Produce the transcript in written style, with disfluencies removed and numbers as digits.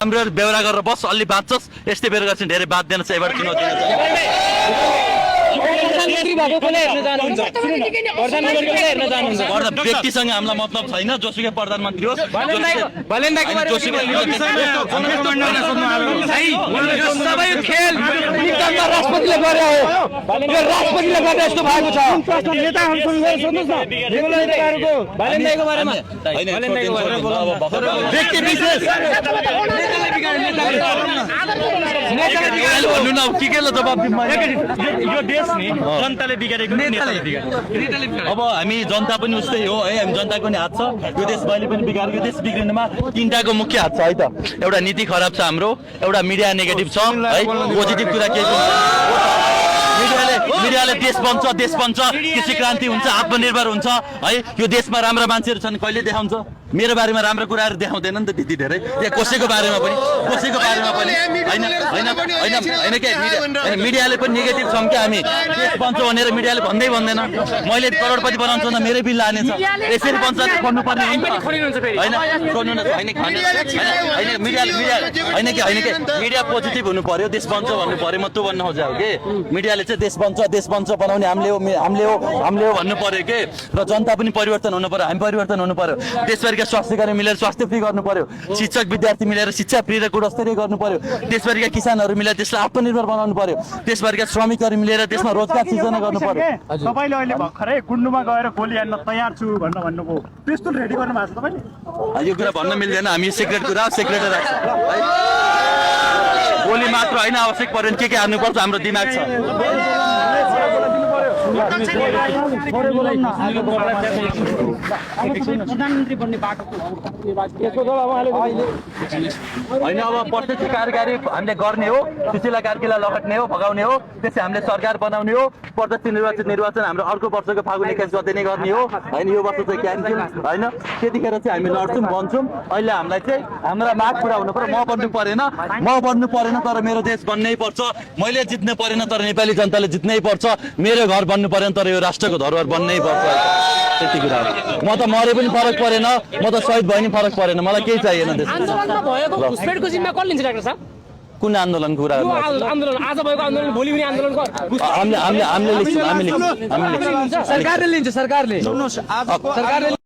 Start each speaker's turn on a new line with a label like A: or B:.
A: हाम्रो बेहोरा गरेर बस अलि बाँच्छस् यस्तै बेर गर्छन् धेरै बाँच्दैन चाहिँ एबाट चुनौती व्यक्तिसँग हामीलाई मतलब छैन जोसुकै प्रधानमन्त्री होस्
B: सबै खेल राष्ट्रपतिले गरे हो राष्ट्रपतिले गर्दा यस्तो भएको छ
A: व्यक्ति विशेष भन्नु न के जवाब
C: यो देश नि जनताले बिगारेको नेताले बिगारेको।
A: अब हामी जनता पनि उस्तै हो है हामी जनताको नि हात छ यो देश मैले पनि बिगारेको यो देश बिग्रिनुमा तीनटाको मुख्य हात छ है त एउटा नीति खराब छ हाम्रो एउटा मिडिया नेगेटिभ छ है पोजिटिभ कुरा के मिडियाले देश बन्छ कृषि क्रान्ति हुन्छ आत्मनिर्भर हुन्छ है यो देशमा राम्रा मान्छेहरू छन् कहिले देखाउँछ मेरो बारेमा राम्रो कुराहरू देखाउँदैन नि त त्यति धेरै या कसैको बारेमा पनि होइन के मिडियाले पनि नेगेटिभ छौँ क्या हामी देश बन्छ भनेर मिडियाले भन्दै भन्दैन मैले करोडपति बनाउँछु भन्दा मेरै बिल लानेछ यसरी पञ्चायत खोल्नु पर्ने होइन के मिडिया पोजिटिभ हुनु पर्यो देश बन्छ भन्नु पर्यो म त्यो भन्न खोजेको के मिडियाले चाहिँ देश बन्छ बनाउने हामीले हो भन्नु पर्यो के र जनता पनि परिवर्तन हुनु पर्यो हामी परिवर्तन हुनु पर्यो देशभरिका स्वास्थ्य कर्मी मिलेर स्वास्थ्य फ्री गर्नु पर्यो शिक्षक विद्यार्थी मिलेर शिक्षा फ्री र गुणस्तरीय गर्नु पर्यो देशभरिका किसानहरू मिलेर देशलाई आत्मनिर्भर बनाउनु पर्यो देशभरिका श्रमिकहरू मिलेर देशमा रोजगार सृजना गर्नु पर्यो।
C: तपाईले अहिले भर्खरै कुण्डुमा गएर गोली हान्न तयार छु भनेर भन्नुभयो पिस्तुल रेडी गर्नु भएको छ तपाईले
A: यो कुरा भन्न मिल्दैन हामी सिक्रेट कुरा सिक्रेट राख्छौँ गोली मात्र होइन आवश्यक पर्यो के हार्नुपर्छ हाम्रो दिमाग छ
B: प्रधानमन्त्री बन्ने बाटो
A: होइन अब प्रत्यक्ष कार्यकारी हामीले गर्ने हो सुशीला कार्कीलाई लगट्ने हो भगाउने हो त्यसै हामीले सरकार बनाउने हो प्रत्यक्ष निर्वाचन हाम्रो अर्को वर्षको फागुन 21 गते नै गर्ने हो होइन यो वर्ष चाहिँ क्यान्सल होइन त्यतिखेर चाहिँ हामी लड्छौँ बन्छौँ अहिले हामीलाई चाहिँ हाम्रा माग पुरा हुनु पर्यो म बन्नु परेन तर मेरो देश बन्नै पर्छ मैले जित्नु परेन तर नेपाली जनताले जित्नै पर्छ मेरो घर बन्नु परेन तर यो राष्ट्रको धरोहर बन्नै पर्छ त्यति कुरा म त मरे पनि फरक परेन म त शहीद भए पनि फरक परेन मलाई केही चाहिएन
B: आन्दोलनमा भएको घुसपेटको जिम्मा कसले लिन्छ डाक्टर साहब
A: कुन आन्दोलनको कुरा
B: आन्दोलन आज भएको आन्दोलन भोलि पनि आन्दोलनको
A: हामीले लिन्छौँ
B: सरकारले लिन्छ सरकारले